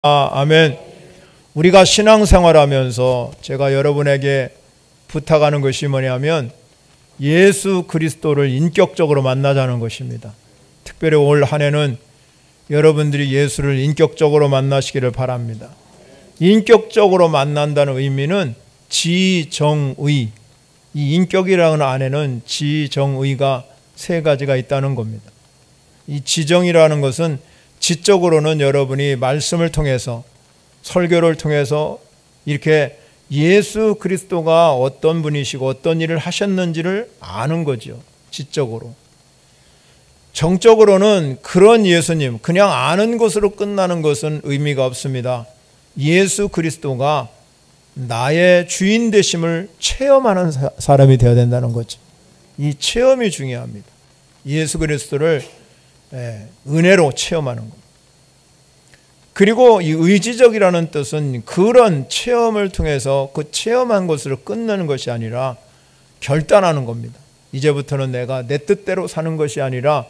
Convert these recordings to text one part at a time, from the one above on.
아멘. 우리가 신앙생활하면서 제가 여러분에게 부탁하는 것이 뭐냐면 예수 그리스도를 인격적으로 만나자는 것입니다. 특별히 올 한 해는 여러분들이 예수를 인격적으로 만나시기를 바랍니다. 인격적으로 만난다는 의미는 지정의, 이 인격이라는 안에는 지정의가 세 가지가 있다는 겁니다. 이 지정이라는 것은 지적으로는 여러분이 말씀을 통해서, 설교를 통해서 이렇게 예수 그리스도가 어떤 분이시고 어떤 일을 하셨는지를 아는 거죠. 지적으로. 정적으로는 그런 예수님, 그냥 아는 것으로 끝나는 것은 의미가 없습니다. 예수 그리스도가 나의 주인 되심을 체험하는 사람이 되어야 된다는 거죠. 이 체험이 중요합니다. 예수 그리스도를 은혜로 체험하는 것. 그리고 이 의지적이라는 뜻은 그런 체험을 통해서 그 체험한 것으로 끝내는 것이 아니라 결단하는 겁니다. 이제부터는 내가 내 뜻대로 사는 것이 아니라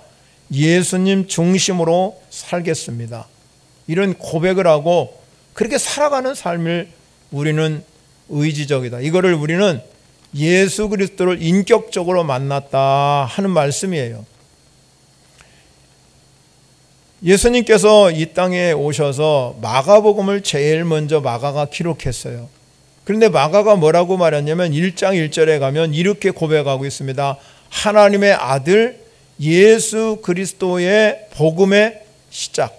예수님 중심으로 살겠습니다. 이런 고백을 하고 그렇게 살아가는 삶을 우리는 의지적이다. 이거를 우리는 예수 그리스도를 인격적으로 만났다 하는 말씀이에요. 예수님께서 이 땅에 오셔서 마가복음을 제일 먼저 마가가 기록했어요. 그런데 마가가 뭐라고 말했냐면 1장 1절에 가면 이렇게 고백하고 있습니다. 하나님의 아들 예수 그리스도의 복음의 시작,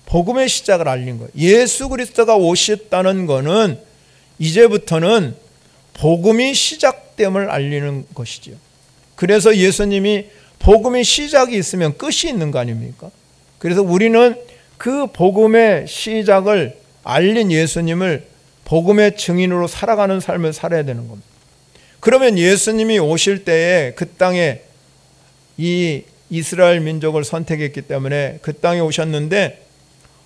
복음의 시작을 알린 거예요. 예수 그리스도가 오셨다는 것은 이제부터는 복음이 시작됨을 알리는 것이죠. 그래서 예수님이 복음의 시작이 있으면 끝이 있는 거 아닙니까? 그래서 우리는 그 복음의 시작을 알린 예수님을 복음의 증인으로 살아가는 삶을 살아야 되는 겁니다. 그러면 예수님이 오실 때에 그 땅에 이 이스라엘 민족을 선택했기 때문에 그 땅에 오셨는데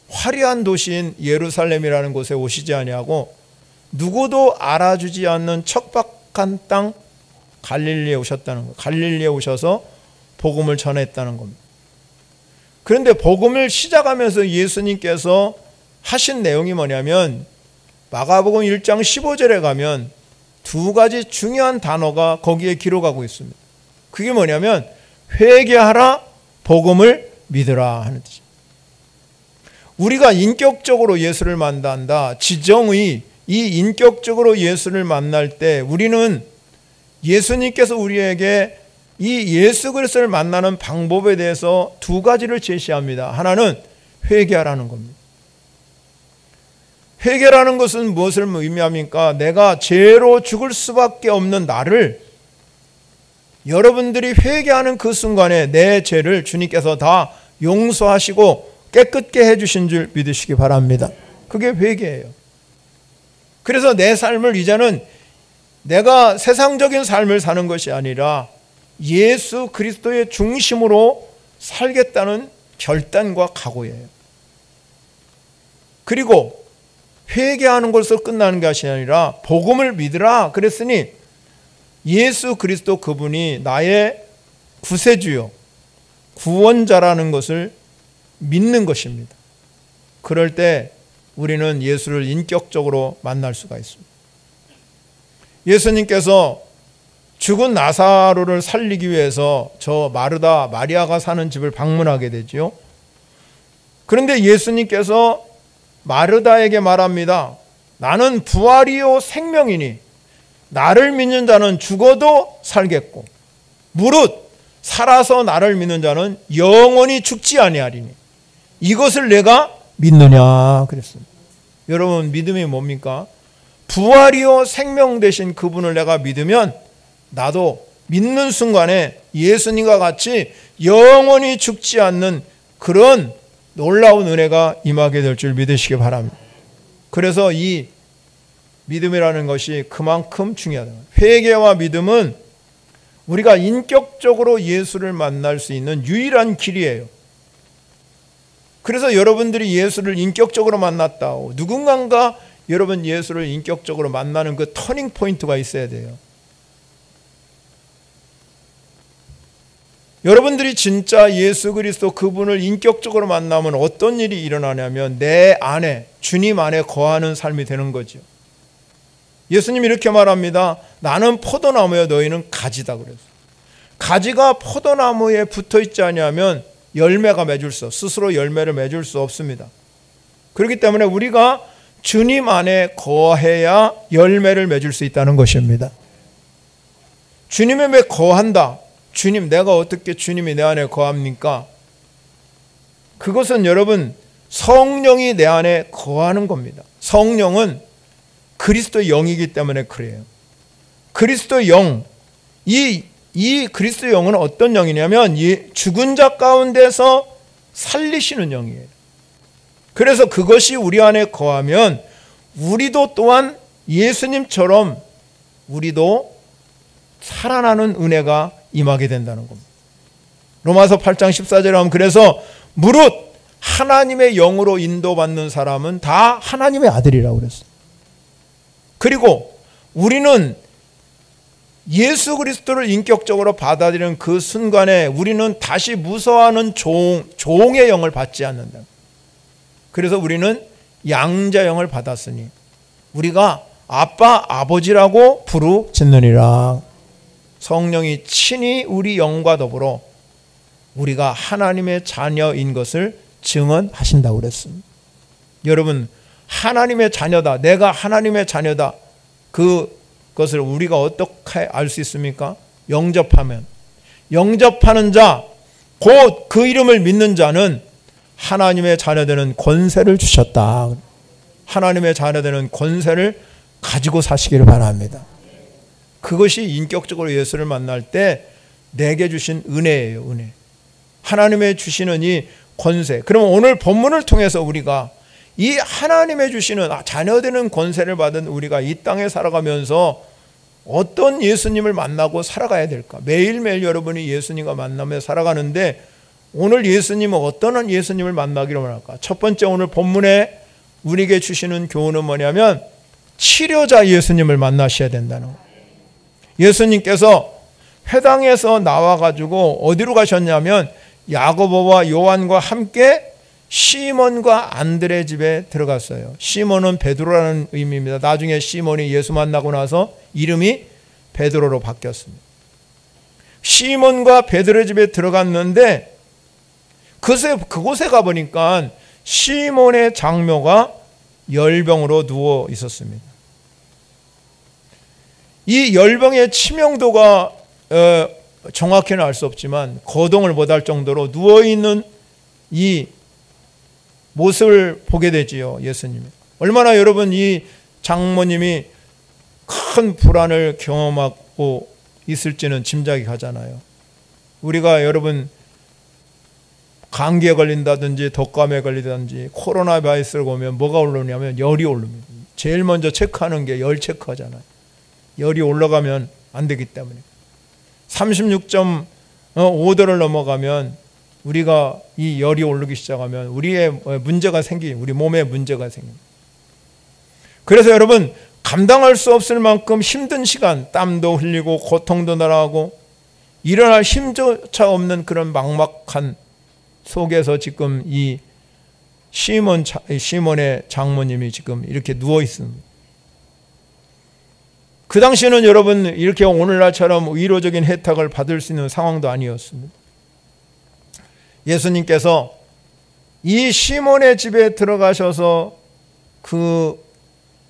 화려한 도시인 예루살렘이라는 곳에 오시지 아니하고 누구도 알아주지 않는 척박한 땅 갈릴리에 오셨다는 거예요. 갈릴리에 오셔서 복음을 전했다는 겁니다. 그런데 복음을 시작하면서 예수님께서 하신 내용이 뭐냐면 마가복음 1장 15절에 가면 두 가지 중요한 단어가 거기에 기록하고 있습니다. 그게 뭐냐면 회개하라, 복음을 믿으라 하는 뜻입니다. 우리가 인격적으로 예수를 만난다. 지정의 이 인격적으로 예수를 만날 때 우리는 예수님께서 우리에게 이 예수 그리스도를 만나는 방법에 대해서 두 가지를 제시합니다. 하나는 회개하라는 겁니다. 회개라는 것은 무엇을 의미합니까? 내가 죄로 죽을 수밖에 없는 나를 여러분들이 회개하는 그 순간에 내 죄를 주님께서 다 용서하시고 깨끗게 해주신 줄 믿으시기 바랍니다. 그게 회개예요. 그래서 내 삶을 이제는 내가 세상적인 삶을 사는 것이 아니라 예수 그리스도의 중심으로 살겠다는 결단과 각오예요. 그리고 회개하는 것으로 끝나는 것이 아니라 복음을 믿으라 그랬으니 예수 그리스도 그분이 나의 구세주요 구원자라는 것을 믿는 것입니다. 그럴 때 우리는 예수를 인격적으로 만날 수가 있습니다. 예수님께서 죽은 나사로를 살리기 위해서 저 마르다 마리아가 사는 집을 방문하게 되지요. 그런데 예수님께서 마르다에게 말합니다. 나는 부활이요 생명이니 나를 믿는 자는 죽어도 살겠고 무릇 살아서 나를 믿는 자는 영원히 죽지 아니하리니 이것을 내가 믿느냐 그랬습니다. 여러분 믿음이 뭡니까? 부활이요 생명 되신 그분을 내가 믿으면 나도 믿는 순간에 예수님과 같이 영원히 죽지 않는 그런 놀라운 은혜가 임하게 될 줄 믿으시기 바랍니다. 그래서 이 믿음이라는 것이 그만큼 중요하다. 회개와 믿음은 우리가 인격적으로 예수를 만날 수 있는 유일한 길이에요. 그래서 여러분들이 예수를 인격적으로 만났다. 누군가가 여러분 예수를 인격적으로 만나는 그 터닝 포인트가 있어야 돼요. 여러분들이 진짜 예수 그리스도 그분을 인격적으로 만나면 어떤 일이 일어나냐면 내 안에 주님 안에 거하는 삶이 되는 거죠. 예수님이 이렇게 말합니다. 나는 포도나무여 너희는 가지다 그랬어요. 가지가 포도나무에 붙어 있지 않으면 열매가 맺을 스스로 열매를 맺을 수 없습니다. 그렇기 때문에 우리가 주님 안에 거해야 열매를 맺을 수 있다는 것입니다. 주님의 왜 거한다? 주님, 내가 어떻게 주님이 내 안에 거합니까? 그것은 여러분 성령이 내 안에 거하는 겁니다. 성령은 그리스도의 영이기 때문에 그래요. 그리스도의 영, 이 그리스도의 영은 어떤 영이냐면 죽은 자 가운데서 살리시는 영이에요. 그래서 그것이 우리 안에 거하면 우리도 또한 예수님처럼 우리도 살아나는 은혜가 임하게 된다는 겁니다. 로마서 8장 14절에 하면 그래서 무릇 하나님의 영으로 인도받는 사람은 다 하나님의 아들이라고 그랬어요. 그리고 우리는 예수 그리스도를 인격적으로 받아들이는 그 순간에 우리는 다시 무서워하는 종의 영을 받지 않는다. 그래서 우리는 양자 영을 받았으니 우리가 아빠 아버지라고 부르짖느니라. 성령이 친히 우리 영과 더불어 우리가 하나님의 자녀인 것을 증언하신다고 그랬습니다. 여러분, 하나님의 자녀다, 내가 하나님의 자녀다, 그것을 우리가 어떻게 알 수 있습니까? 영접하면, 영접하는 자, 곧 그 이름을 믿는 자는 하나님의 자녀되는 권세를 주셨다. 하나님의 자녀되는 권세를 가지고 사시기를 바랍니다. 그것이 인격적으로 예수를 만날 때 내게 주신 은혜예요. 은혜. 하나님의 주시는 이 권세. 그러면 오늘 본문을 통해서 우리가 이 하나님의 주시는 자녀되는 권세를 받은 우리가 이 땅에 살아가면서 어떤 예수님을 만나고 살아가야 될까? 매일매일 여러분이 예수님과 만나며 살아가는데 오늘 예수님은 어떤 예수님을 만나기로 할까? 첫 번째, 오늘 본문에 우리에게 주시는 교훈은 뭐냐면 치료자 예수님을 만나셔야 된다는 거예요. 예수님께서 회당에서 나와가지고 어디로 가셨냐면 야고보와 요한과 함께 시몬과 안드레 집에 들어갔어요. 시몬은 베드로라는 의미입니다. 나중에 시몬이 예수 만나고 나서 이름이 베드로로 바뀌었습니다. 시몬과 베드로 집에 들어갔는데 그곳에 가보니까 시몬의 장묘가 열병으로 누워 있었습니다. 이 열병의 치명도가 정확히는 알 수 없지만 거동을 못할 정도로 누워있는 이 모습을 보게 되지요. 예수님이 얼마나 여러분 이 장모님이 큰 불안을 경험하고 있을지는 짐작이 가잖아요. 우리가 여러분 감기에 걸린다든지 독감에 걸리든지 코로나 바이러스를 보면 뭐가 오르냐면 열이 오릅니다. 제일 먼저 체크하는 게 열 체크하잖아요. 열이 올라가면 안 되기 때문에 36.5도를 넘어가면 우리가 이 열이 오르기 시작하면 우리의 문제가 우리 몸에 문제가 생깁니다. 그래서 여러분 감당할 수 없을 만큼 힘든 시간, 땀도 흘리고 고통도 날아가고 일어날 힘조차 없는 그런 막막한 속에서 지금 이 시몬의 장모님이 지금 이렇게 누워 있습니다. 그 당시에는 여러분 이렇게 오늘날처럼 의료적인 혜택을 받을 수 있는 상황도 아니었습니다. 예수님께서 이 시몬의 집에 들어가셔서 그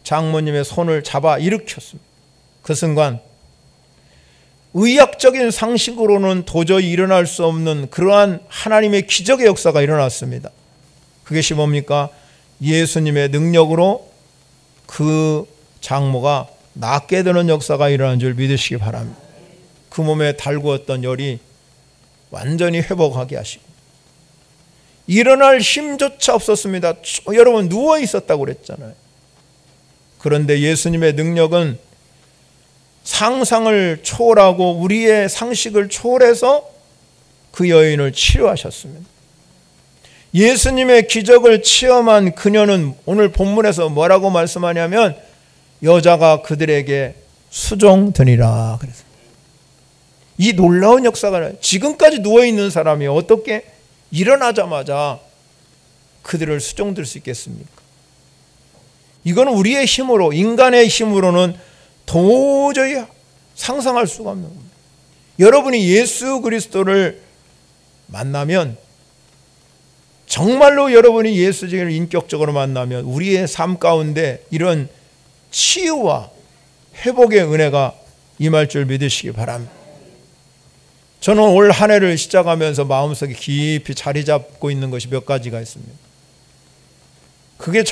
장모님의 손을 잡아 일으켰습니다. 그 순간 의학적인 상식으로는 도저히 일어날 수 없는 그러한 하나님의 기적의 역사가 일어났습니다. 그것이 뭡니까? 예수님의 능력으로 그 장모가 낫게 되는 역사가 일어난 줄 믿으시기 바랍니다. 그 몸에 달구었던 열이 완전히 회복하게 하시고 일어날 힘조차 없었습니다. 여러분 누워 있었다고 그랬잖아요. 그런데 예수님의 능력은 상상을 초월하고 우리의 상식을 초월해서 그 여인을 치료하셨습니다. 예수님의 기적을 체험한 그녀는 오늘 본문에서 뭐라고 말씀하냐면 여자가 그들에게 수종드니라 그래서 이 놀라운 역사가 지금까지 누워있는 사람이 어떻게 일어나자마자 그들을 수종들 수 있겠습니까? 이건 우리의 힘으로, 인간의 힘으로는 도저히 상상할 수가 없는 겁니다. 여러분이 예수 그리스도를 만나면, 정말로 여러분이 예수를 인격적으로 만나면 우리의 삶 가운데 이런 치유와 회복의 은혜가 임할 줄 믿으시기 바랍니다. 저는 올 한 해를 시작하면서 마음속에 깊이 자리 잡고 있는 것이 몇 가지가 있습니다. 그게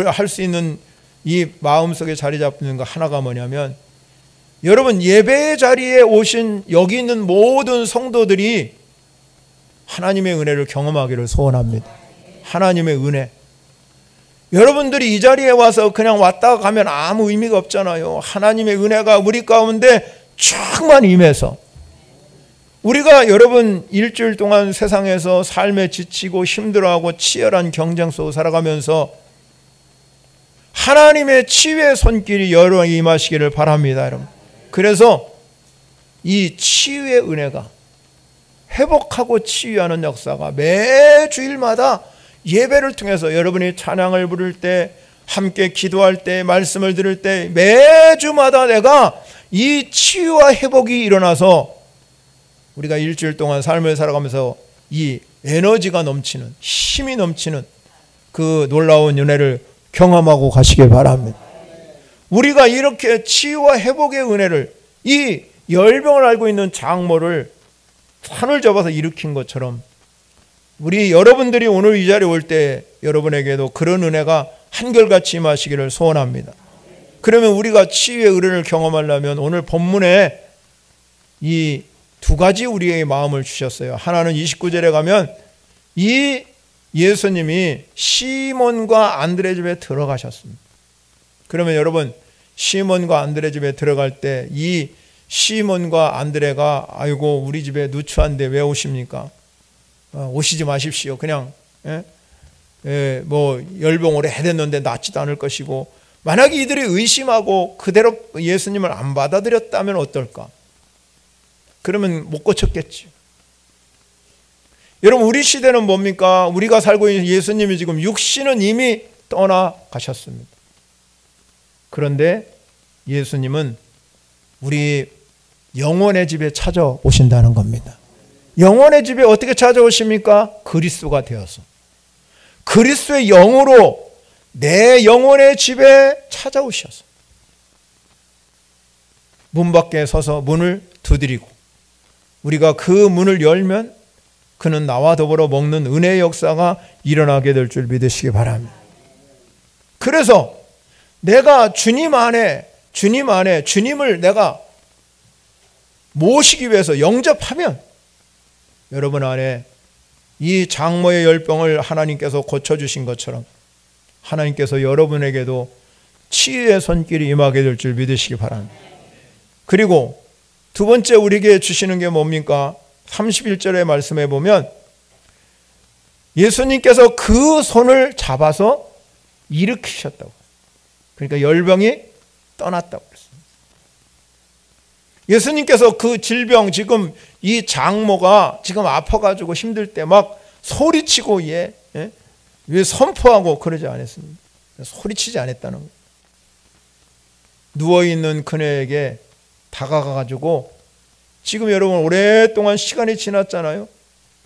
할 수 있는 이 마음속에 자리 잡는 거 하나가 뭐냐면, 여러분 예배의 자리에 오신 여기 있는 모든 성도들이 하나님의 은혜를 경험하기를 소원합니다. 하나님의 은혜. 여러분들이 이 자리에 와서 그냥 왔다 가면 아무 의미가 없잖아요. 하나님의 은혜가 우리 가운데 충만히 임해서, 우리가 여러분 일주일 동안 세상에서 삶에 지치고 힘들어하고 치열한 경쟁 속에 살아가면서 하나님의 치유의 손길이 여러분에게 임하시기를 바랍니다, 여러분. 그래서 이 치유의 은혜가, 회복하고 치유하는 역사가 매주일마다 예배를 통해서, 여러분이 찬양을 부를 때, 함께 기도할 때, 말씀을 들을 때 매주마다 내가 이 치유와 회복이 일어나서 우리가 일주일 동안 삶을 살아가면서 이 에너지가 넘치는, 힘이 넘치는 그 놀라운 은혜를 경험하고 가시길 바랍니다. 우리가 이렇게 치유와 회복의 은혜를, 이 열병을 앓고 있는 장모를 산을 접어서 일으킨 것처럼, 우리 여러분들이 오늘 이 자리에 올 때 여러분에게도 그런 은혜가 한결같이 임하시기를 소원합니다. 그러면 우리가 치유의 은혜를 경험하려면 오늘 본문에 이 두 가지 우리에게 마음을 주셨어요. 하나는 29절에 가면 이 예수님이 시몬과 안드레 집에 들어가셨습니다. 그러면 여러분, 시몬과 안드레 집에 들어갈 때 이 시몬과 안드레가, 아이고 우리 집에 누추한데 왜 오십니까? 오시지 마십시오. 그냥 뭐 열병 오래 해댔는데 낫지도 않을 것이고, 만약에 이들이 의심하고 그대로 예수님을 안 받아들였다면 어떨까? 그러면 못 고쳤겠지. 여러분, 우리 시대는 뭡니까? 우리가 살고 있는 예수님이 지금 육신은 이미 떠나가셨습니다. 그런데 예수님은 우리 영혼의 집에 찾아오신다는 겁니다. 영혼의 집에 어떻게 찾아오십니까? 그리스도가 되어서, 그리스도의 영으로 내 영혼의 집에 찾아오셔서 문 밖에 서서 문을 두드리고, 우리가 그 문을 열면 그는 나와 더불어 먹는 은혜의 역사가 일어나게 될 줄 믿으시기 바랍니다. 그래서 내가 주님 안에 주님을 내가 모시기 위해서 영접하면, 여러분 안에 이 장모의 열병을 하나님께서 고쳐주신 것처럼 하나님께서 여러분에게도 치유의 손길이 임하게 될 줄 믿으시기 바랍니다. 그리고 두 번째 우리에게 주시는 게 뭡니까? 31절의 말씀에 보면 예수님께서 그 손을 잡아서 일으키셨다고. 그러니까 열병이 떠났다고 그랬습니다. 예수님께서 그 질병, 지금 이 장모가 지금 아파가지고 힘들 때 막 소리치고 왜 선포하고 그러지 않았습니다. 소리치지 않았다는 거예요. 누워있는 그녀에게 다가가가지고, 지금 여러분 오랫동안 시간이 지났잖아요.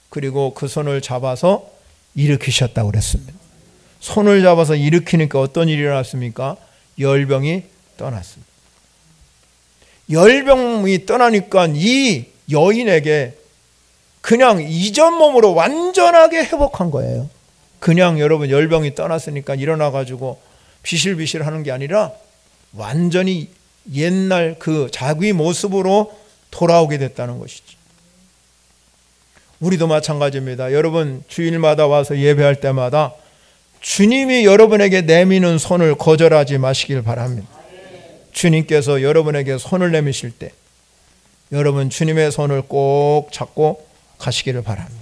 그리고 그 손을 잡아서 일으키셨다고 그랬습니다. 손을 잡아서 일으키니까 어떤 일이 일어났습니까? 열병이 떠났습니다. 열병이 떠나니까 이 여인에게 그냥 이전 몸으로 완전하게 회복한 거예요. 그냥 여러분 열병이 떠났으니까 일어나가지고 비실비실 하는 게 아니라 완전히 옛날 그 자기 모습으로 돌아오게 됐다는 것이죠. 우리도 마찬가지입니다. 여러분 주일마다 와서 예배할 때마다 주님이 여러분에게 내미는 손을 거절하지 마시길 바랍니다. 주님께서 여러분에게 손을 내미실 때 여러분 주님의 손을 꼭 잡고 가시기를 바랍니다.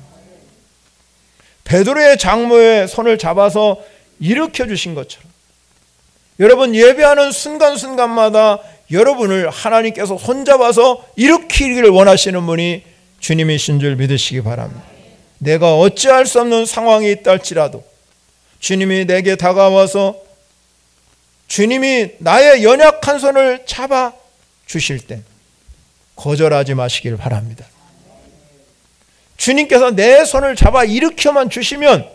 베드로의 장모의 손을 잡아서 일으켜 주신 것처럼 여러분 예배하는 순간순간마다 여러분을 하나님께서 손잡아서 일으키기를 원하시는 분이 주님이신 줄 믿으시기 바랍니다. 내가 어찌할 수 없는 상황이 있다 할지라도 주님이 내게 다가와서 주님이 나의 연약한 손을 잡아 주실 때 거절하지 마시길 바랍니다. 주님께서 내 손을 잡아 일으켜만 주시면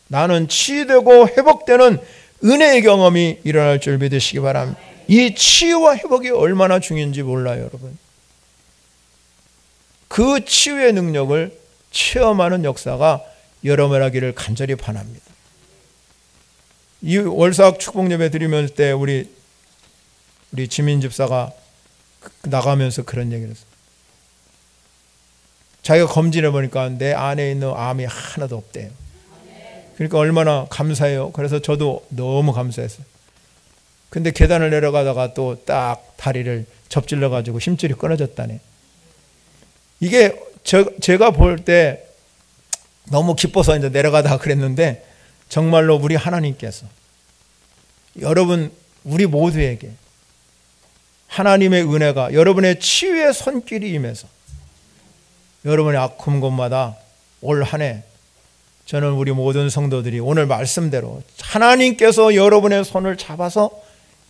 나는 치유되고 회복되는 은혜의 경험이 일어날 줄 믿으시기 바랍니다. 이 치유와 회복이 얼마나 중요한지 몰라요, 여러분. 그 치유의 능력을 체험하는 역사가 여러분 하기를 간절히 바랍니다. 이 월삭 축복 예배 드리면 때 우리 지민 집사가 나가면서 그런 얘기를 했어요. 자기가 검진해 보니까 내 안에 있는 암이 하나도 없대요. 그러니까 얼마나 감사해요. 그래서 저도 너무 감사했어요. 근데 계단을 내려가다가 또 딱 다리를 접질러 가지고 힘줄이 끊어졌다네. 이게 제가 볼 때 너무 기뻐서 이제 내려가다가 그랬는데, 정말로 우리 하나님께서 여러분 우리 모두에게 하나님의 은혜가 여러분의 치유의 손길이 임해서 여러분의 아픈 곳마다 올 한 해 저는 우리 모든 성도들이 오늘 말씀대로 하나님께서 여러분의 손을 잡아서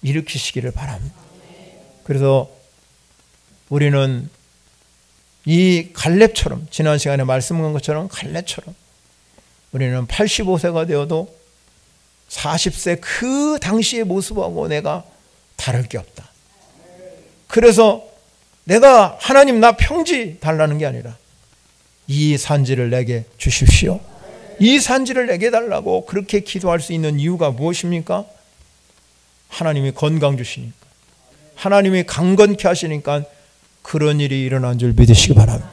일으키시기를 바랍니다. 그래서 우리는 이 갈렙처럼, 지난 시간에 말씀한 것처럼 갈렙처럼 우리는 85세가 되어도 40세 그 당시의 모습하고 내가 다를 게 없다. 그래서 내가 하나님 나 평지 달라는 게 아니라 이 산지를 내게 주십시오. 이 산지를 내게 달라고 그렇게 기도할 수 있는 이유가 무엇입니까? 하나님이 건강 주시니까, 하나님이 강건케 하시니까 그런 일이 일어난 줄 믿으시기 바랍니다.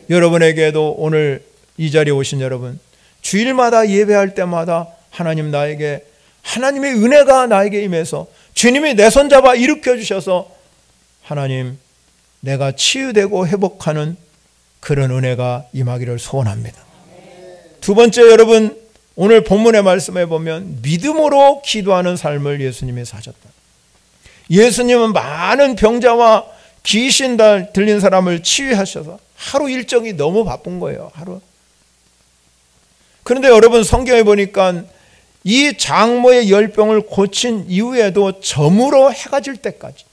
여러분에게도 오늘 이 자리에 오신 여러분, 주일마다 예배할 때마다 하나님 나에게 하나님의 은혜가 나에게 임해서 주님이 내 손잡아 일으켜 주셔서 하나님 내가 치유되고 회복하는 그런 은혜가 임하기를 소원합니다. 두 번째, 여러분 오늘 본문의 말씀에 보면 믿음으로 기도하는 삶을 예수님이 사셨다. 예수님은 많은 병자와 귀신 들린 사람을 치유하셔서 하루 일정이 너무 바쁜 거예요. 하루. 그런데 여러분 성경에 보니까 이 장모의 열병을 고친 이후에도 저물어 해가 질 때까지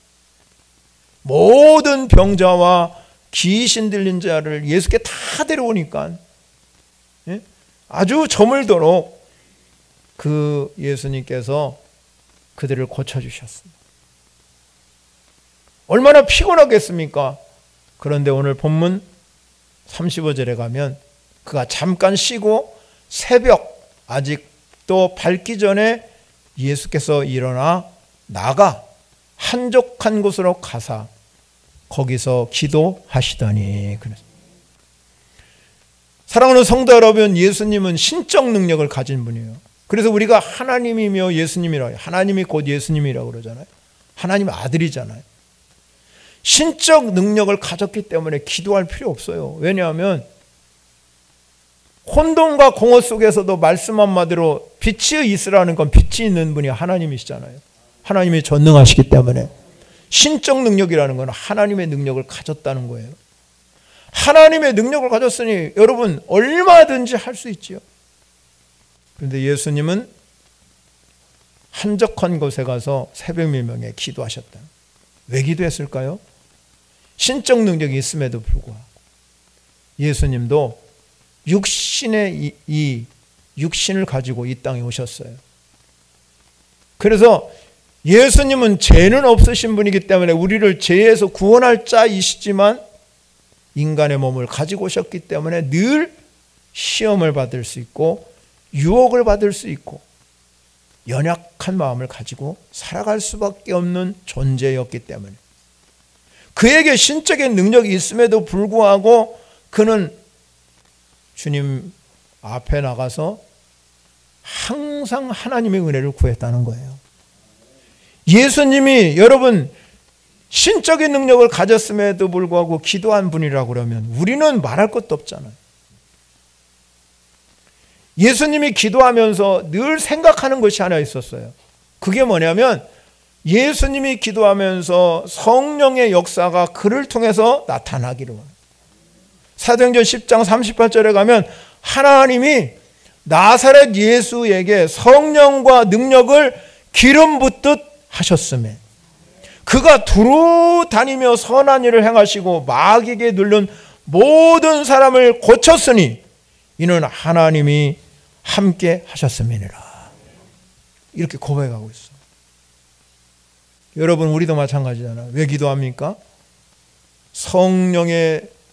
모든 병자와 귀신 들린 자를 예수께 다 데려오니까 아주 저물도록 그 예수님께서 그들을 고쳐주셨습니다. 얼마나 피곤하겠습니까? 그런데 오늘 본문 35절에 가면 그가 잠깐 쉬고 새벽 아직도 밝기 전에 예수께서 일어나 나가 한적한 곳으로 가사 거기서 기도하시더니. 사랑하는 성도 여러분, 예수님은 신적 능력을 가진 분이에요. 그래서 우리가 하나님이며 예수님이라고, 하나님이 곧 예수님이라고 그러잖아요. 하나님 아들이잖아요. 신적 능력을 가졌기 때문에 기도할 필요 없어요. 왜냐하면 혼돈과 공허 속에서도 말씀 한마디로 빛이 있으라는 건 빛이 있는 분이 하나님이시잖아요. 하나님이 전능하시기 때문에 신적 능력이라는 건 하나님의 능력을 가졌다는 거예요. 하나님의 능력을 가졌으니 여러분 얼마든지 할 수 있지요. 그런데 예수님은 한적한 곳에 가서 새벽 밀명에 기도하셨다. 왜 기도했을까요? 신적 능력이 있음에도 불구하고 예수님도 육신의 이 육신을 가지고 이 땅에 오셨어요. 그래서 예수님은 죄는 없으신 분이기 때문에 우리를 죄에서 구원할 자이시지만 인간의 몸을 가지고 오셨기 때문에 늘 시험을 받을 수 있고 유혹을 받을 수 있고 연약한 마음을 가지고 살아갈 수밖에 없는 존재였기 때문에 그에게 신적인 능력이 있음에도 불구하고 그는 주님 앞에 나가서 항상 하나님의 은혜를 구했다는 거예요. 예수님이 여러분 신적인 능력을 가졌음에도 불구하고 기도한 분이라고 그러면 우리는 말할 것도 없잖아요. 예수님이 기도하면서 늘 생각하는 것이 하나 있었어요. 그게 뭐냐면 예수님이 기도하면서 성령의 역사가 그를 통해서 나타나기를 원해요. 사도행전 10장 38절에 가면 하나님이 나사렛 예수에게 성령과 능력을 기름 붓듯 하셨음에 그가 두루 다니며 선한 일을 행하시고 마귀에게 눌린 모든 사람을 고쳤으니 이는 하나님이 함께 하셨음이니라. 이렇게 고백하고 있어. 여러분, 우리도 마찬가지잖아요. 왜 기도합니까?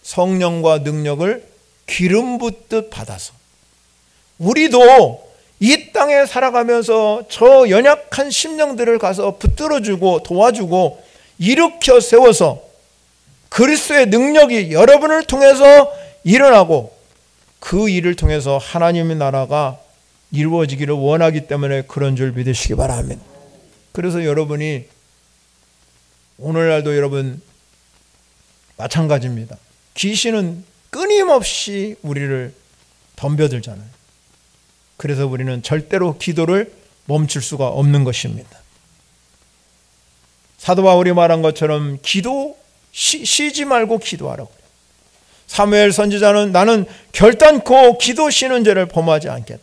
성령과 능력을 기름 붓듯 받아서. 우리도 이 땅에 살아가면서 저 연약한 심령들을 가서 붙들어주고 도와주고 일으켜 세워서 그리스도의 능력이 여러분을 통해서 일어나고 그 일을 통해서 하나님의 나라가 이루어지기를 원하기 때문에 그런 줄 믿으시기 바랍니다. 그래서 여러분이 오늘날도 여러분 마찬가지입니다. 귀신은 끊임없이 우리를 덤벼들잖아요. 그래서 우리는 절대로 기도를 멈출 수가 없는 것입니다. 사도 바울이 말한 것처럼 쉬지 말고 기도하라고. 사무엘 선지자는 나는 결단코 기도 쉬는 죄를 범하지 않겠다.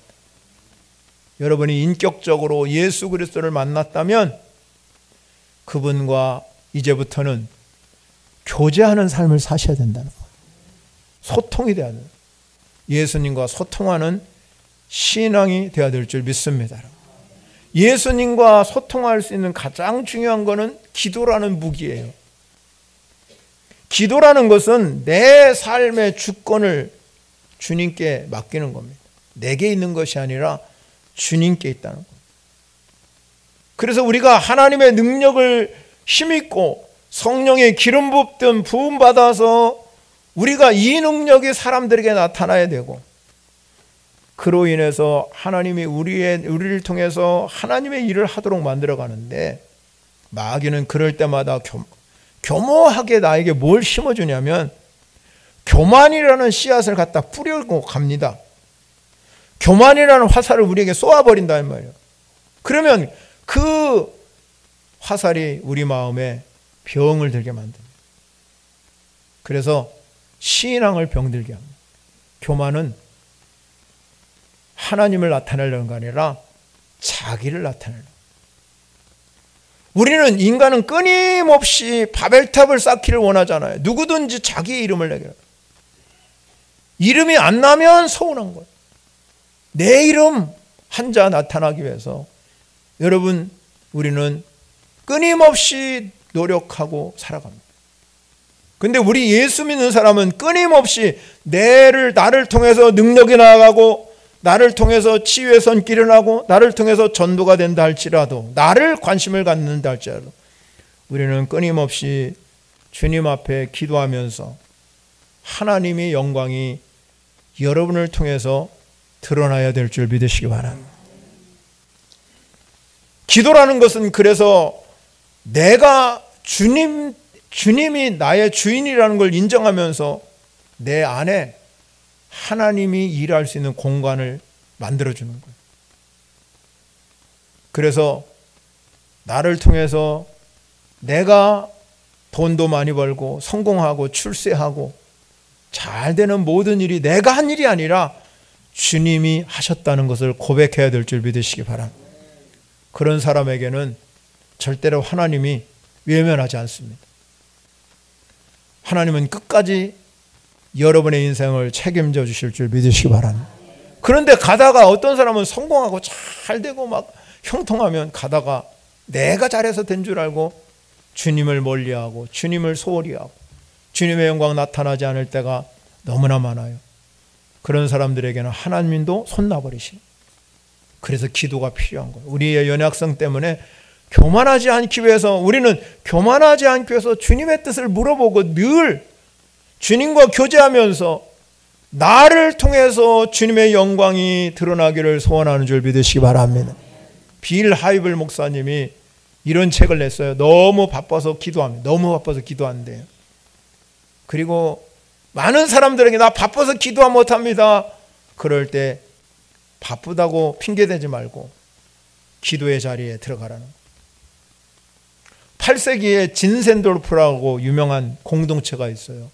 여러분이 인격적으로 예수 그리스도를 만났다면 그분과 이제부터는 교제하는 삶을 사셔야 된다는 거예요. 소통이 돼야 돼요. 예수님과 소통하는 신앙이 되어야 될 줄 믿습니다. 예수님과 소통할 수 있는 가장 중요한 것은 기도라는 무기예요. 기도라는 것은 내 삶의 주권을 주님께 맡기는 겁니다. 내게 있는 것이 아니라 주님께 있다는 겁니다. 그래서 우리가 하나님의 능력을 힘입고 성령의 기름 붓든 부음 받아서 우리가 이 능력이 사람들에게 나타나야 되고, 그로 인해서 하나님이 우리를 통해서 하나님의 일을 하도록 만들어 가는데, 마귀는 그럴 때마다 교모하게 나에게 뭘 심어주냐면 교만이라는 씨앗을 갖다 뿌리고 갑니다. 교만이라는 화살을 우리에게 쏘아버린다 이 말이에요. 그러면 그 화살이 우리 마음에 병을 들게 만듭니다. 그래서 신앙을 병들게 합니다. 교만은 하나님을 나타내려는 거 아니라 자기를 나타내려는. 우리는 인간은 끊임없이 바벨탑을 쌓기를 원하잖아요. 누구든지 자기의 이름을 내게. 이름이 안 나면 서운한 거예요. 내 이름 한자 나타나기 위해서 여러분, 우리는 끊임없이 노력하고 살아갑니다. 근데 우리 예수 믿는 사람은 끊임없이 나를 통해서 능력이 나아가고, 나를 통해서 치유의 손길이 나고, 나를 통해서 전도가 된다 할지라도, 나를 관심을 갖는다 할지라도 우리는 끊임없이 주님 앞에 기도하면서 하나님의 영광이 여러분을 통해서 드러나야 될 줄 믿으시기 바랍니다. 기도라는 것은 그래서 내가 주님이 나의 주인이라는 걸 인정하면서 내 안에 하나님이 일할 수 있는 공간을 만들어주는 거예요. 그래서 나를 통해서 내가 돈도 많이 벌고 성공하고 출세하고 잘 되는 모든 일이 내가 한 일이 아니라 주님이 하셨다는 것을 고백해야 될 줄 믿으시기 바랍니다. 그런 사람에게는 절대로 하나님이 외면하지 않습니다. 하나님은 끝까지 여러분의 인생을 책임져 주실 줄 믿으시기 바랍니다. 그런데 가다가 어떤 사람은 성공하고 잘 되고 막 형통하면 가다가 내가 잘해서 된 줄 알고 주님을 멀리하고 주님을 소홀히 하고 주님의 영광 나타나지 않을 때가 너무나 많아요. 그런 사람들에게는 하나님도 손놔버리시는. 그래서 기도가 필요한 거예요. 우리의 연약성 때문에 교만하지 않기 위해서, 우리는 교만하지 않기 위해서 주님의 뜻을 물어보고 늘 주님과 교제하면서 나를 통해서 주님의 영광이 드러나기를 소원하는 줄 믿으시기 바랍니다. 빌 하이블 목사님이 이런 책을 냈어요. 너무 바빠서 기도합니다. 너무 바빠서 기도한대요. 그리고 많은 사람들에게 나 바빠서 기도 못합니다. 그럴 때 바쁘다고 핑계대지 말고 기도의 자리에 들어가라는 거예요. 8세기에 진센도르프라고 유명한 공동체가 있어요.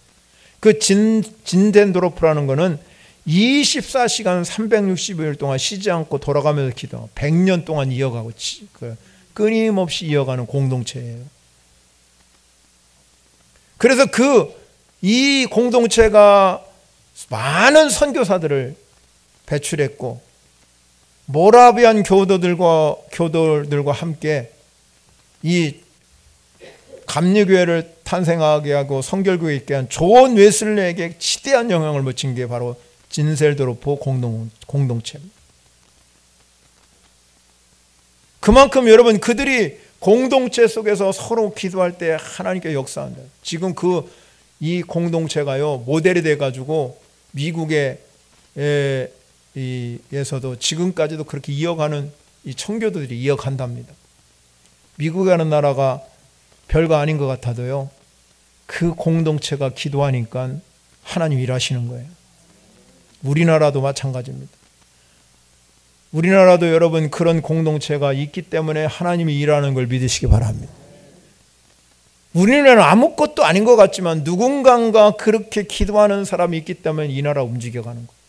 그 진센도르프라는 거는 24시간 365일 동안 쉬지 않고 돌아가면서 기도, 100년 동안 이어가고 끊임없이 이어가는 공동체예요. 그래서 이 공동체가 많은 선교사들을 배출했고 모라비안 교도들과 함께 이 감리교회를 탄생하게 하고 성결교회 있게 한 존 웨슬레에게 지대한 영향을 미친 게 바로 진셀도르프 공동체입니다. 그만큼 여러분 그들이 공동체 속에서 서로 기도할 때 하나님께 역사한다. 지금 이 공동체가요 모델이 돼가지고 미국에서도 지금까지도 그렇게 이어가는 이 청교도들이 이어간답니다. 미국이라는 나라가 별거 아닌 것 같아도요 그 공동체가 기도하니까 하나님 일하시는 거예요. 우리나라도 마찬가지입니다. 우리나라도 여러분 그런 공동체가 있기 때문에 하나님이 일하는 걸 믿으시기 바랍니다. 우리나라는 아무것도 아닌 것 같지만 누군가가 그렇게 기도하는 사람이 있기 때문에 이 나라 움직여가는 거예요.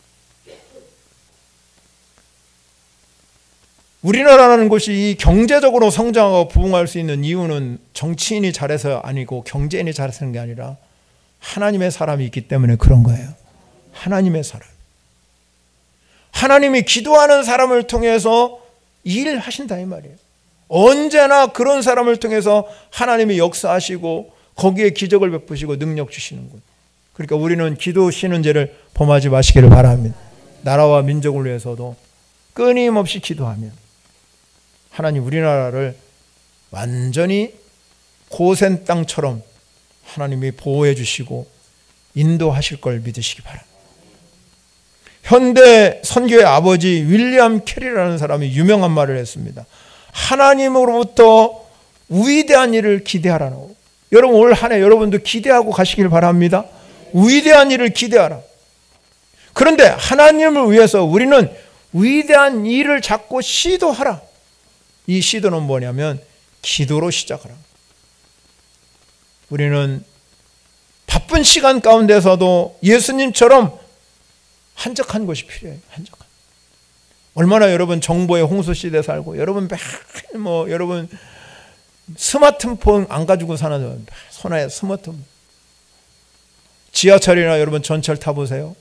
우리나라라는 곳이 이 경제적으로 성장하고 부흥할 수 있는 이유는 정치인이 잘해서 아니고 경제인이 잘해서는 게 아니라 하나님의 사람이 있기 때문에 그런 거예요. 하나님의 사람. 하나님이 기도하는 사람을 통해서 일하신다 이 말이에요. 언제나 그런 사람을 통해서 하나님이 역사하시고 거기에 기적을 베푸시고 능력 주시는 것. 그러니까 우리는 기도 쉬는 죄를 범하지 마시기를 바랍니다. 나라와 민족을 위해서도 끊임없이 기도하면 하나님 우리나라를 완전히 고센 땅처럼 하나님이 보호해 주시고 인도하실 걸 믿으시기 바랍니다. 현대 선교의 아버지 윌리엄 캐리라는 사람이 유명한 말을 했습니다. 하나님으로부터 위대한 일을 기대하라고. 여러분 올 한 해 여러분도 기대하고 가시길 바랍니다. 위대한 일을 기대하라. 그런데 하나님을 위해서 우리는 위대한 일을 자꾸 시도하라. 이 시도는 뭐냐면 기도로 시작하라. 우리는 바쁜 시간 가운데서도 예수님처럼 한적한 곳이 필요해요. 한적한. 얼마나 여러분 정보의 홍수 시대에 살고 여러분 여러분 스마트폰 안 가지고 사는 손에 스마트폰. 지하철이나 여러분 전철 타보세요.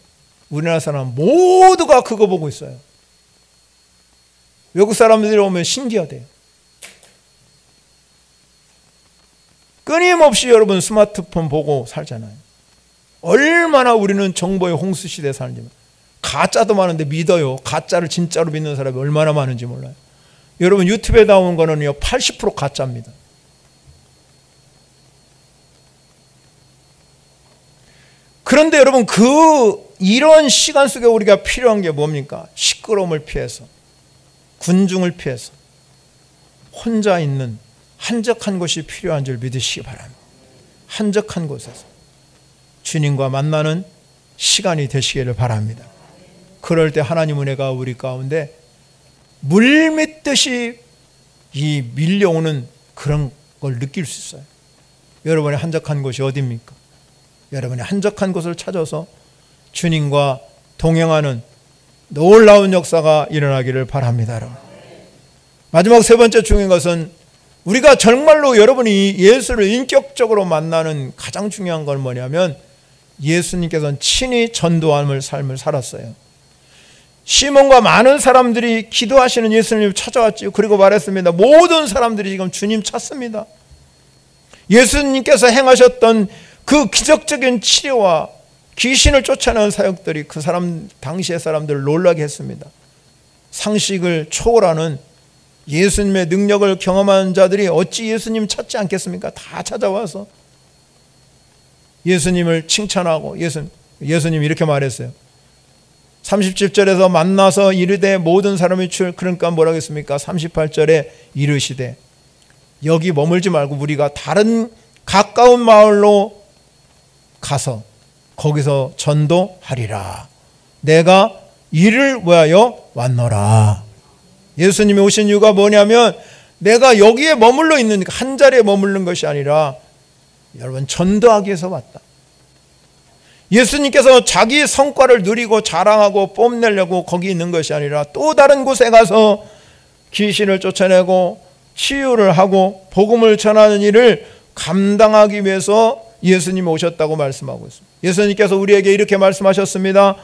우리나라 사람 모두가 그거 보고 있어요. 외국 사람들이 오면 신기하대요. 끊임없이 여러분 스마트폰 보고 살잖아요. 얼마나 우리는 정보의 홍수 시대에 사는지. 가짜도 많은데 믿어요. 가짜를 진짜로 믿는 사람이 얼마나 많은지 몰라요. 여러분 유튜브에 나온 거는요 80% 가짜입니다. 그런데 여러분 이런 시간 속에 우리가 필요한 게 뭡니까? 시끄러움을 피해서 군중을 피해서 혼자 있는 한적한 곳이 필요한 줄 믿으시기 바랍니다. 한적한 곳에서 주님과 만나는 시간이 되시기를 바랍니다. 그럴 때 하나님 은혜가 우리 가운데 물밀듯이 이 밀려오는 그런 걸 느낄 수 있어요. 여러분의 한적한 곳이 어디입니까? 여러분의 한적한 곳을 찾아서 주님과 동행하는 놀라운 역사가 일어나기를 바랍니다. 여러분. 마지막 세 번째 중요한 것은 우리가 정말로 여러분이 예수를 인격적으로 만나는 가장 중요한 건 뭐냐면 예수님께서는 친히 전도함을 삶을 살았어요. 시몬과 많은 사람들이 기도하시는 예수님을 찾아왔지요. 그리고 말했습니다. 모든 사람들이 지금 주님 찾습니다. 예수님께서 행하셨던 그 기적적인 치료와 귀신을 쫓아내는 사역들이 그 사람 당시의 사람들을 놀라게 했습니다. 상식을 초월하는 예수님의 능력을 경험한 자들이 어찌 예수님 찾지 않겠습니까? 다 찾아와서 예수님을 칭찬하고 예수님이 이렇게 말했어요. 37절에서 만나서 이르되 모든 사람이 그러니까 뭐라고 했습니까? 38절에 이르시되 여기 머물지 말고 우리가 다른 가까운 마을로 가서 거기서 전도하리라. 내가 이를 위하여 왔노라. 예수님이 오신 이유가 뭐냐면 내가 여기에 머물러 있는 한 자리에 머무른 것이 아니라 여러분 전도하기 위해서 왔다. 예수님께서 자기 성과를 누리고 자랑하고 뽐내려고 거기 있는 것이 아니라 또 다른 곳에 가서 귀신을 쫓아내고 치유를 하고 복음을 전하는 일을 감당하기 위해서 예수님이 오셨다고 말씀하고 있습니다. 예수님께서 우리에게 이렇게 말씀하셨습니다.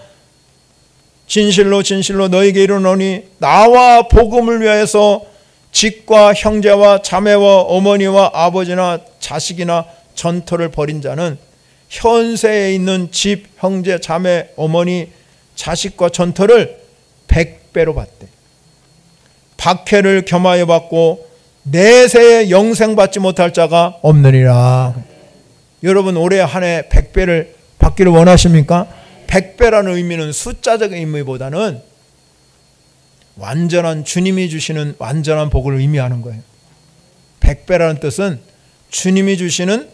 진실로 진실로 너에게 이르노니 나와 복음을 위하여서 집과 형제와 자매와 어머니와 아버지나 자식이나 전토를 벌인 자는 현세에 있는 집, 형제, 자매, 어머니, 자식과 전토를 100배로 받대. 박해를 겸하여 받고 내세에 영생 받지 못할 자가 없느니라. 여러분 올해 한 해 100배를 받기를 원하십니까? 100배라는 의미는 숫자적 의미보다는 완전한 주님이 주시는 완전한 복을 의미하는 거예요. 100배라는 뜻은 주님이 주시는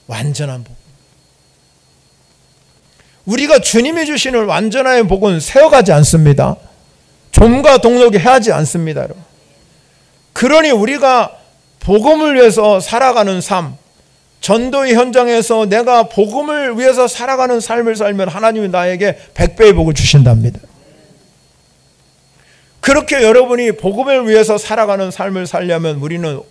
완전한 복. 우리가 주님이 주시는 완전한 복은 세어가지 않습니다. 좀과 동력이 해하지 않습니다. 여러분. 그러니 우리가 복음을 위해서 살아가는 삶, 전도의 현장에서 내가 복음을 위해서 살아가는 삶을 살면 하나님이 나에게 100배의 복을 주신답니다. 그렇게 여러분이 복음을 위해서 살아가는 삶을 살려면 우리는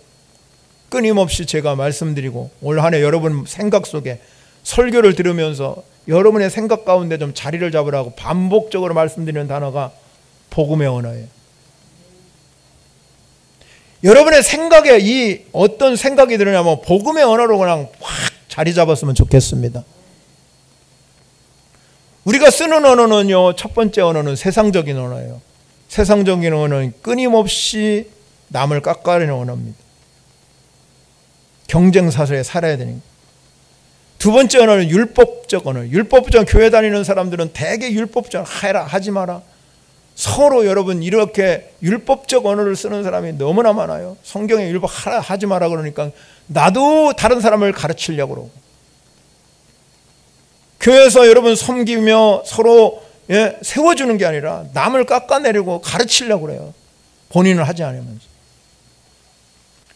끊임없이 제가 말씀드리고 올 한 해 여러분 생각 속에 설교를 들으면서 여러분의 생각 가운데 좀 자리를 잡으라고 반복적으로 말씀드리는 단어가 복음의 언어예요. 여러분의 생각에 이 어떤 생각이 들으냐면 복음의 언어로 그냥 확 자리 잡았으면 좋겠습니다. 우리가 쓰는 언어는요, 첫 번째 언어는 세상적인 언어예요. 세상적인 언어는 끊임없이 남을 깎아내는 언어입니다. 경쟁사회에 살아야 되니까. 두 번째 언어는 율법적 언어. 율법적 교회 다니는 사람들은 대개 율법적 해라 하지 마라. 서로 여러분 이렇게 율법적 언어를 쓰는 사람이 너무나 많아요. 성경에 율법 하지 마라 그러니까 나도 다른 사람을 가르치려고 그러고. 교회에서 여러분 섬기며 서로 세워주는 게 아니라 남을 깎아내리고 가르치려고 그래요. 본인은 하지 않으면서.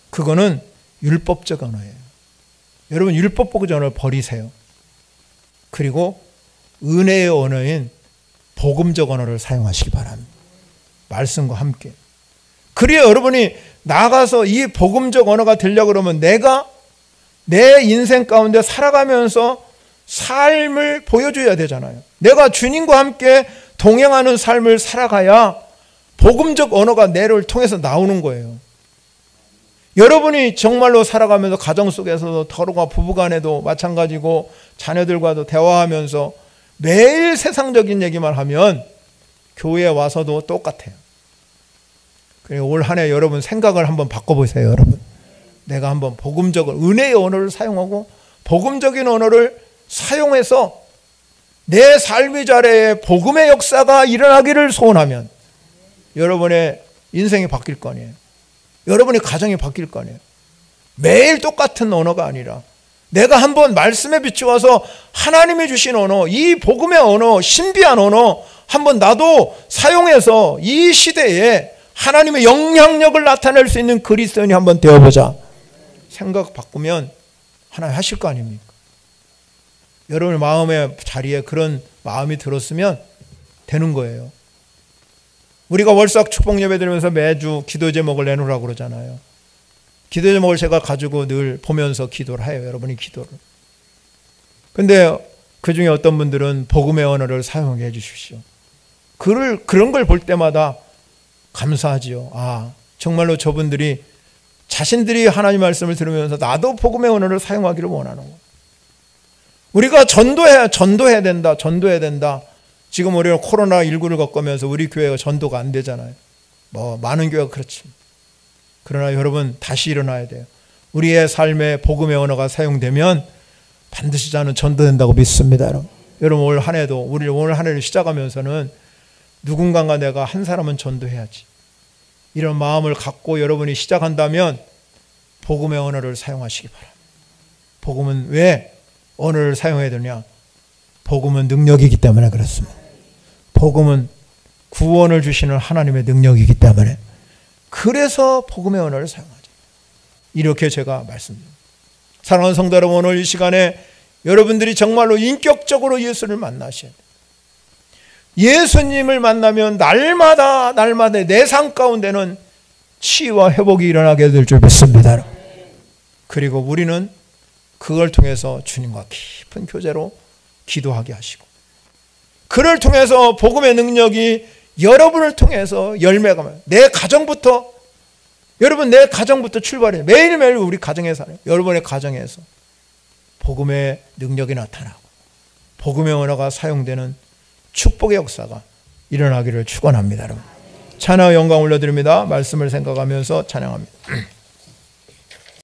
그거는 율법적 언어예요. 여러분 율법적 언어를 버리세요. 그리고 은혜의 언어인 복음적 언어를 사용하시기 바랍니다. 말씀과 함께. 그래야 여러분이 나가서 이 복음적 언어가 되려고 그러면 내가 내 인생 가운데 살아가면서 삶을 보여줘야 되잖아요. 내가 주님과 함께 동행하는 삶을 살아가야 복음적 언어가 내를 통해서 나오는 거예요. 여러분이 정말로 살아가면서 가정 속에서도 서로가 부부간에도 마찬가지고 자녀들과도 대화하면서 매일 세상적인 얘기만 하면 교회에 와서도 똑같아요. 그리고 올 한 해 여러분 생각을 한번 바꿔보세요. 여러분 내가 한번 복음적 은혜의 언어를 사용하고 복음적인 언어를 사용해서 내 삶의 자리에 복음의 역사가 일어나기를 소원하면 여러분의 인생이 바뀔 거 아니에요. 여러분의 가정이 바뀔 거 아니에요. 매일 똑같은 언어가 아니라 내가 한번 말씀에 비추어서 하나님이 주신 언어, 이 복음의 언어, 신비한 언어 한번 나도 사용해서 이 시대에 하나님의 영향력을 나타낼 수 있는 그리스도인이 한번 되어보자. 생각 바꾸면 하나님 하실 거 아닙니까? 여러분의 마음의 자리에 그런 마음이 들었으면 되는 거예요. 우리가 월삭 축복 예배 드리면서 매주 기도 제목을 내놓으라고 그러잖아요. 기도 제목을 제가 가지고 늘 보면서 기도를 해요. 여러분이 기도를. 근데 그 중에 어떤 분들은 복음의 언어를 사용해 주십시오. 그런 걸 볼 때마다 감사하지요. 아, 정말로 저분들이 자신들이 하나님 말씀을 들으면서 나도 복음의 언어를 사용하기를 원하는 거예요. 우리가 전도해야 된다. 지금 우리는 코로나19를 겪으면서 우리 교회가 전도가 안 되잖아요. 많은 교회가 그렇지. 그러나 여러분 다시 일어나야 돼요. 우리의 삶에 복음의 언어가 사용되면 반드시 저는 전도된다고 믿습니다. 여러분 올 한 해도 우리 오늘 한 해를 시작하면서는 누군가가 내가 한 사람은 전도해야지. 이런 마음을 갖고 여러분이 시작한다면 복음의 언어를 사용하시기 바랍니다. 복음은 왜 언어를 사용해야 되냐? 복음은 능력이기 때문에 그렇습니다. 복음은 구원을 주시는 하나님의 능력이기 때문에 그래서 복음의 언어를 사용하죠. 이렇게 제가 말씀드립니다. 사랑하는 성도 여러분, 오늘 이 시간에 여러분들이 정말로 인격적으로 예수를 만나셔야 돼요. 예수님을 만나면 날마다 내 삶 가운데는 치유와 회복이 일어나게 될 줄 믿습니다. 그리고 우리는 그걸 통해서 주님과 깊은 교제로 기도하게 하시고, 그를 통해서 복음의 능력이 여러분을 통해서 열매가 많아요. 내 가정부터, 여러분 내 가정부터 출발해요. 매일매일 우리 가정에 살아요. 여러분의 가정에서 복음의 능력이 나타나고 복음의 언어가 사용되는 축복의 역사가 일어나기를 축원합니다. 여러분 찬양 영광 올려드립니다. 말씀을 생각하면서 찬양합니다.